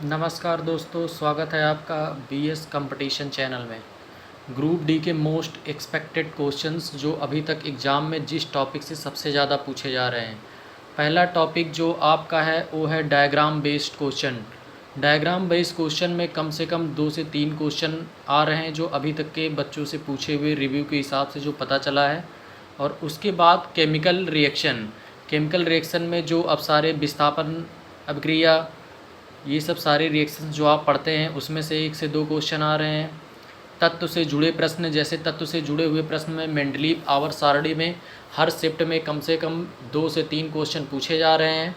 नमस्कार दोस्तों, स्वागत है आपका बीएस कंपटीशन चैनल में। ग्रुप डी के मोस्ट एक्सपेक्टेड क्वेश्चंस जो अभी तक एग्ज़ाम में जिस टॉपिक से सबसे ज़्यादा पूछे जा रहे हैं। पहला टॉपिक जो आपका है वो है diagram based question. Diagram based question में कम से कम 2 से 3 क्वेश्चन आ रहे हैं जो अभी तक के बच्चों से पूछे हुए रिव्यू के हिसाब से जो पता चला है। और उसके बाद केमिकल रिएक्शन में जो अब सारे विस्थापन अभिक्रिया ये सब सारे रिएक्शंस जो आप पढ़ते हैं उसमें से 1 से 2 क्वेश्चन आ रहे हैं। तत्व से जुड़े प्रश्न, जैसे तत्व से जुड़े हुए प्रश्न में मेंडलीव आवर्त सारणी में हर शिफ्ट में कम से कम 2 से 3 क्वेश्चन पूछे जा रहे हैं।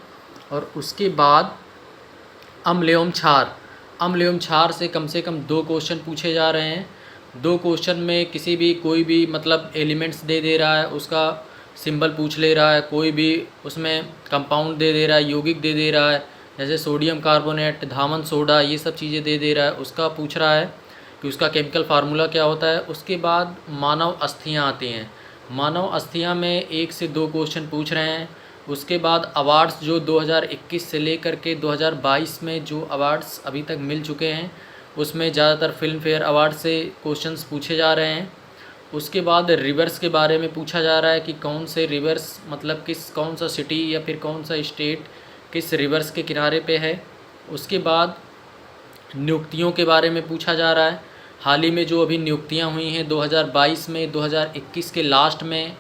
और उसके बाद अम्ल एवं क्षार से कम 2 क्वेश्चन पूछे जा रहे हैं। 2 क्वेश्चन में किसी भी कोई भी मतलब एलिमेंट्स दे रहा है, उसका सिंबल पूछ ले रहा है, कोई भी उसमें कंपाउंड दे रहा है, यौगिक दे रहा है, जैसे सोडियम कार्बोनेट, धामन सोडा, ये सब चीज़ें दे रहा है, उसका पूछ रहा है कि उसका केमिकल फार्मूला क्या होता है। उसके बाद मानव अस्थियाँ आती हैं। मानव अस्थियाँ में 1 से 2 क्वेश्चन पूछ रहे हैं। उसके बाद अवार्ड्स जो 2021 से लेकर के 2022 में जो अवार्ड्स अभी तक मिल चुके हैं उसमें ज़्यादातर फिल्म फेयर अवार्ड से क्वेश्चंस पूछे जा रहे हैं। उसके बाद रिवर्स के बारे में पूछा जा रहा है कि कौन से रिवर्स मतलब कौन सा सिटी या फिर कौन सा स्टेट किस रिवर्स के किनारे पे है। उसके बाद नियुक्तियों के बारे में पूछा जा रहा है। हाल ही में जो अभी नियुक्तियां हुई हैं 2022 में, 2021 के लास्ट में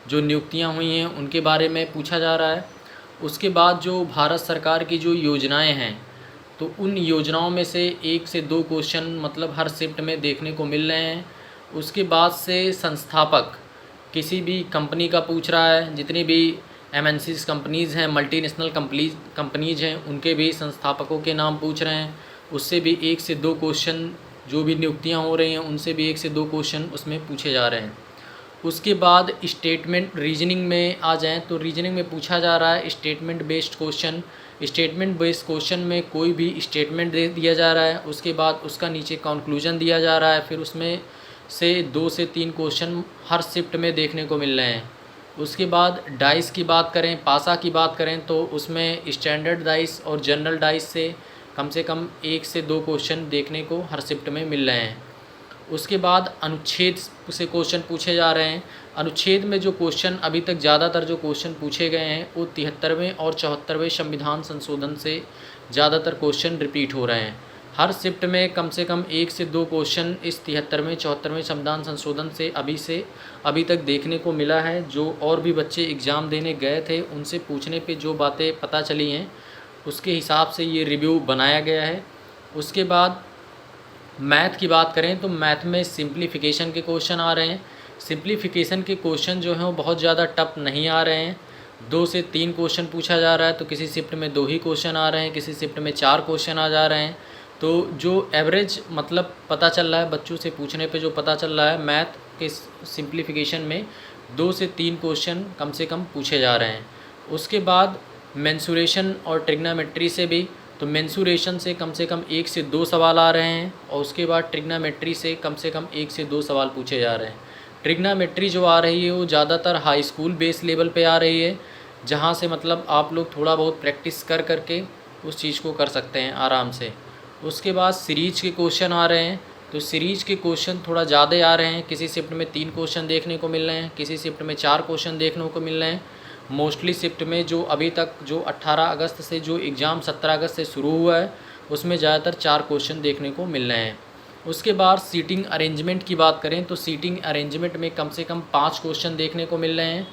जो नियुक्तियां हुई हैं उनके बारे में पूछा जा रहा है। उसके बाद जो भारत सरकार की जो योजनाएं हैं तो उन योजनाओं में से 1 से 2 क्वेश्चन मतलब हर शिफ्ट में देखने को मिल रहे हैं। उसके बाद से संस्थापक किसी भी कंपनी का पूछ रहा है, जितनी भी एमएनसीज कंपनीज़ हैं, मल्टीनेशनल कंपनीज़ हैं, उनके भी संस्थापकों के नाम पूछ रहे हैं। उससे भी 1 से 2 क्वेश्चन, जो भी नियुक्तियां हो रही हैं उनसे भी 1 से 2 क्वेश्चन उसमें पूछे जा रहे हैं। उसके बाद स्टेटमेंट रीजनिंग में आ जाएं तो रीजनिंग में पूछा जा रहा है statement based question. Statement based question में कोई भी स्टेटमेंट दे दिया जा रहा है, उसके बाद उसका नीचे कंक्लूजन दिया जा रहा है, फिर उसमें से 2 से 3 क्वेश्चन हर शिफ्ट में देखने को मिल रहे हैं। उसके बाद डाइस की बात करें, पासा की बात करें तो उसमें स्टैंडर्ड डाइस और जनरल डाइस से कम 1 से 2 क्वेश्चन देखने को हर शिफ्ट में मिल रहे हैं। उसके बाद अनुच्छेद से क्वेश्चन पूछे जा रहे हैं। अनुच्छेद में जो क्वेश्चन अभी तक ज़्यादातर जो क्वेश्चन पूछे गए हैं वो 73वें और 74वें संविधान संशोधन से ज़्यादातर क्वेश्चन रिपीट हो रहे हैं। हर शिफ्ट में कम से कम 1 से 2 क्वेश्चन इस 73वें 74वें संविधान संशोधन से अभी तक देखने को मिला है। जो और भी बच्चे एग्ज़ाम देने गए थे उनसे पूछने पे जो बातें पता चली हैं उसके हिसाब से ये रिव्यू बनाया गया है। उसके बाद मैथ की बात करें तो मैथ में सिंप्लीफिकेशन के क्वेश्चन आ रहे हैं। सिंप्लीफिकेशन के क्वेश्चन जो हैं वो बहुत ज़्यादा टफ नहीं आ रहे हैं। 2 से 3 क्वेश्चन पूछा जा रहा है तो किसी शिफ्ट में 2 ही क्वेश्चन आ रहे हैं, किसी शिफ्ट में 4 क्वेश्चन आ जा रहे हैं। तो जो एवरेज मतलब पता चल रहा है बच्चों से पूछने पे जो पता चल रहा है मैथ के सिंप्लीफिकेशन में 2 से 3 क्वेश्चन कम से कम पूछे जा रहे हैं। उसके बाद मेंसुरेशन और ट्रिग्नोमेट्री से भी, तो मेंसुरेशन से कम 1 से 2 सवाल आ रहे हैं और उसके बाद ट्रिग्नोमेट्री से कम 1 से 2 सवाल पूछे जा रहे हैं। ट्रिग्नोमेट्री जो आ रही है वो ज़्यादातर हाई स्कूल बेस लेवल पे आ रही है, जहाँ से मतलब आप लोग थोड़ा बहुत प्रैक्टिस करके उस चीज़ को कर सकते हैं आराम से। उसके बाद सीरीज के क्वेश्चन आ रहे हैं, तो सीरीज के क्वेश्चन थोड़ा ज़्यादा आ रहे हैं। किसी शिफ्ट में 3 क्वेश्चन देखने को मिल रहे हैं, किसी शिफ्ट में 4 क्वेश्चन देखने को मिल रहे हैं। मोस्टली शिफ्ट में जो अभी तक जो 18 अगस्त से जो एग्ज़ाम 17 अगस्त से शुरू हुआ है उसमें ज़्यादातर 4 क्वेश्चन देखने को मिल रहे हैं। उसके बाद सीटिंग अरेंजमेंट की बात करें तो सीटिंग अरेंजमेंट में कम से कम 5 क्वेश्चन देखने को मिल रहे हैं।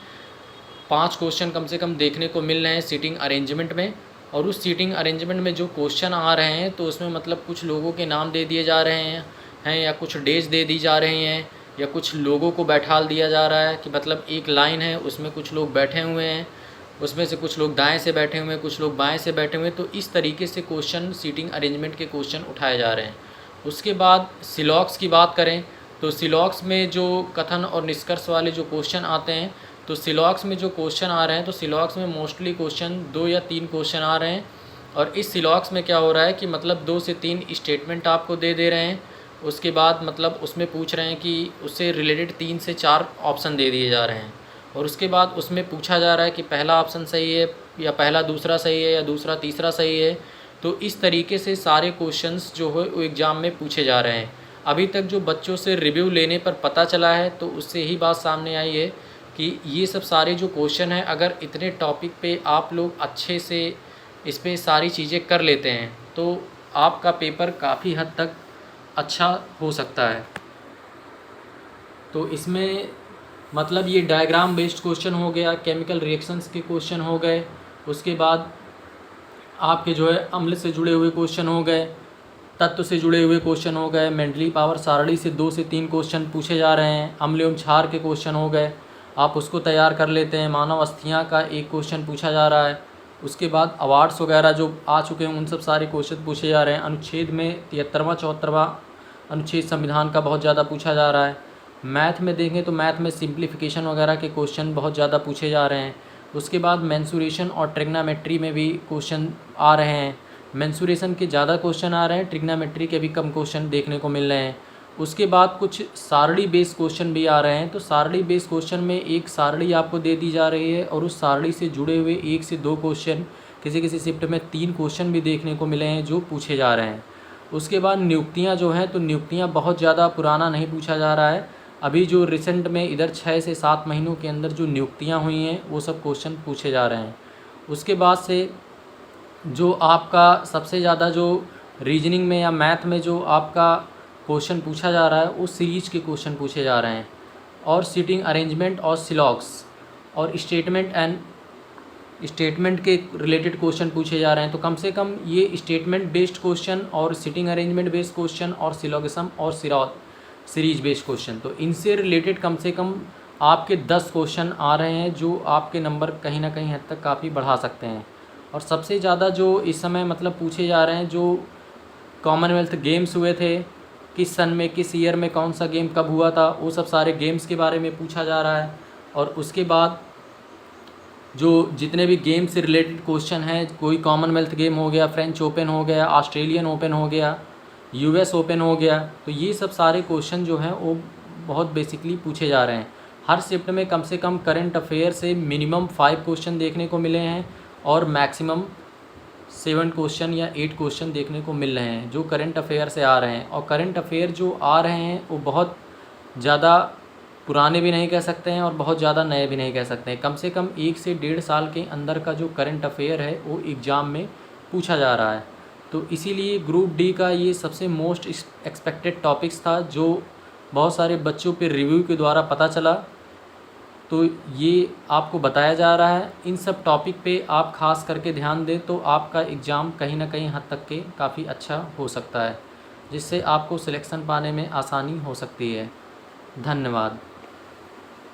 5 क्वेश्चन कम से कम देखने को मिल रहे हैं सीटिंग अरेंजमेंट में। और उस सीटिंग अरेंजमेंट में जो क्वेश्चन आ रहे हैं तो उसमें मतलब कुछ लोगों के नाम दे दिए जा रहे हैं या कुछ डेज दे दी जा रही हैं या कुछ लोगों को बैठाल दिया जा रहा है कि मतलब एक लाइन है उसमें कुछ लोग बैठे हुए हैं, उसमें से कुछ लोग दाएं से बैठे हुए हैं, कुछ लोग बाएं से बैठे हुए हैं। तो इस तरीके से क्वेश्चन सीटिंग अरेंजमेंट के क्वेश्चन उठाए जा रहे हैं। उसके बाद सिलॉक्स की बात करें तो सिलॉक्स में जो कथन और निष्कर्ष वाले जो क्वेश्चन आते हैं तो सिलॉक्स में जो क्वेश्चन आ रहे हैं तो सिलॉक्स में मोस्टली क्वेश्चन 2 या 3 क्वेश्चन आ रहे हैं। और इस सिलॉक्स में क्या हो रहा है कि मतलब 2 से 3 स्टेटमेंट आपको दे रहे हैं। उसके बाद मतलब उसमें पूछ रहे हैं कि उससे रिलेटेड 3 से 4 ऑप्शन दे दिए जा रहे हैं और उसके बाद उसमें पूछा जा रहा है कि पहला ऑप्शन सही है या पहला दूसरा सही है या दूसरा तीसरा सही है तो इस तरीके से सारे क्वेश्चंस जो है वो एग्ज़ाम में पूछे जा रहे हैं। अभी तक जो बच्चों से रिव्यू लेने पर पता चला है तो उससे ही बात सामने आई है कि ये सब सारे जो क्वेश्चन हैं, अगर इतने टॉपिक पे आप लोग अच्छे से इस पे सारी चीज़ें कर लेते हैं तो आपका पेपर काफ़ी हद तक अच्छा हो सकता है। तो इसमें मतलब ये डायग्राम बेस्ड क्वेश्चन हो गया, केमिकल रिएक्शंस के क्वेश्चन हो गए, उसके बाद आपके जो है अम्ल से जुड़े हुए क्वेश्चन हो गए, तत्व से जुड़े हुए क्वेश्चन हो गए, मेंडली पावर सारणी से 2 से 3 क्वेश्चन पूछे जा रहे हैं, अम्ल एवं क्षार के क्वेश्चन हो गए, आप उसको तैयार कर लेते हैं। मानव अस्थियाँ का एक क्वेश्चन पूछा जा रहा है। उसके बाद अवार्ड्स वगैरह जो आ चुके हैं उन सब सारे क्वेश्चन पूछे जा रहे हैं। अनुच्छेद में 73वां 74वां अनुच्छेद संविधान का बहुत ज़्यादा पूछा जा रहा है। मैथ में देखें तो मैथ में सिंप्लीफिकेशन वगैरह के क्वेश्चन बहुत ज़्यादा पूछे जा रहे हैं। उसके बाद मेंसुरेशन और ट्रिग्नोमेट्री में भी क्वेश्चन आ रहे हैं। मेंसुरेशन के ज़्यादा क्वेश्चन आ रहे हैं, ट्रिग्नोमेट्री के भी कम क्वेश्चन देखने को मिल रहे हैं। उसके बाद कुछ सारणी बेस्ड क्वेश्चन भी आ रहे हैं। तो सारणी बेस्ड क्वेश्चन में एक सारणी आपको दे दी जा रही है और उस सारणी से जुड़े हुए 1 से 2 क्वेश्चन, किसी किसी शिफ्ट में 3 क्वेश्चन भी देखने को मिले हैं जो पूछे जा रहे हैं। उसके बाद नियुक्तियाँ जो हैं, तो नियुक्तियाँ बहुत ज़्यादा पुराना नहीं पूछा जा रहा है। अभी जो रिसेंट में इधर 6 से 7 महीनों के अंदर जो नियुक्तियाँ हुई हैं वो सब क्वेश्चन पूछे जा रहे हैं। उसके बाद से जो आपका सबसे ज़्यादा जो रीजनिंग में या मैथ में जो आपका क्वेश्चन पूछा जा रहा है वो सीरीज के क्वेश्चन पूछे जा रहे हैं, और सीटिंग अरेंजमेंट और सिलॉक्स और स्टेटमेंट के रिलेटेड क्वेश्चन पूछे जा रहे हैं। तो कम से कम ये स्टेटमेंट बेस्ड क्वेश्चन और सिटिंग अरेंजमेंट बेस्ड क्वेश्चन और सिलोगिज्म और सीरीज बेस्ड क्वेश्चन, तो इनसे रिलेटेड कम से कम आपके 10 क्वेश्चन आ रहे हैं जो आपके नंबर कहीं ना कहीं हद तक काफ़ी बढ़ा सकते हैं। और सबसे ज़्यादा जो इस समय मतलब पूछे जा रहे हैं, जो कॉमनवेल्थ गेम्स हुए थे, किस सन में, किस ईयर में कौन सा गेम कब हुआ था, वो सब सारे गेम्स के बारे में पूछा जा रहा है। और उसके बाद जो जितने भी गेम से रिलेटेड क्वेश्चन हैं, कोई कॉमनवेल्थ गेम हो गया, फ्रेंच ओपन हो गया, ऑस्ट्रेलियन ओपन हो गया, यूएस ओपन हो गया, तो ये सब सारे क्वेश्चन जो हैं वो बहुत बेसिकली पूछे जा रहे हैं। हर शिफ्ट में कम से कम करंट अफेयर से मिनिमम 5 क्वेश्चन देखने को मिले हैं और मैक्सिमम 7 क्वेश्चन या 8 क्वेश्चन देखने को मिल रहे हैं जो करंट अफेयर से आ रहे हैं। और करंट अफेयर जो आ रहे हैं वो बहुत ज़्यादा पुराने भी नहीं कह सकते हैं और बहुत ज़्यादा नए भी नहीं कह सकते हैं। कम से कम 1 से 1.5 साल के अंदर का जो करंट अफेयर है वो एग्ज़ाम में पूछा जा रहा है। तो इसीलिए ग्रुप डी का ये सबसे मोस्ट एक्सपेक्टेड टॉपिक्स था जो बहुत सारे बच्चों पे रिव्यू के द्वारा पता चला। तो ये आपको बताया जा रहा है। इन सब टॉपिक पे आप ख़ास करके ध्यान दें तो आपका एग्ज़ाम कहीं ना कहीं हद तक के काफ़ी अच्छा हो सकता है, जिससे आपको सिलेक्शन पाने में आसानी हो सकती है। धन्यवाद।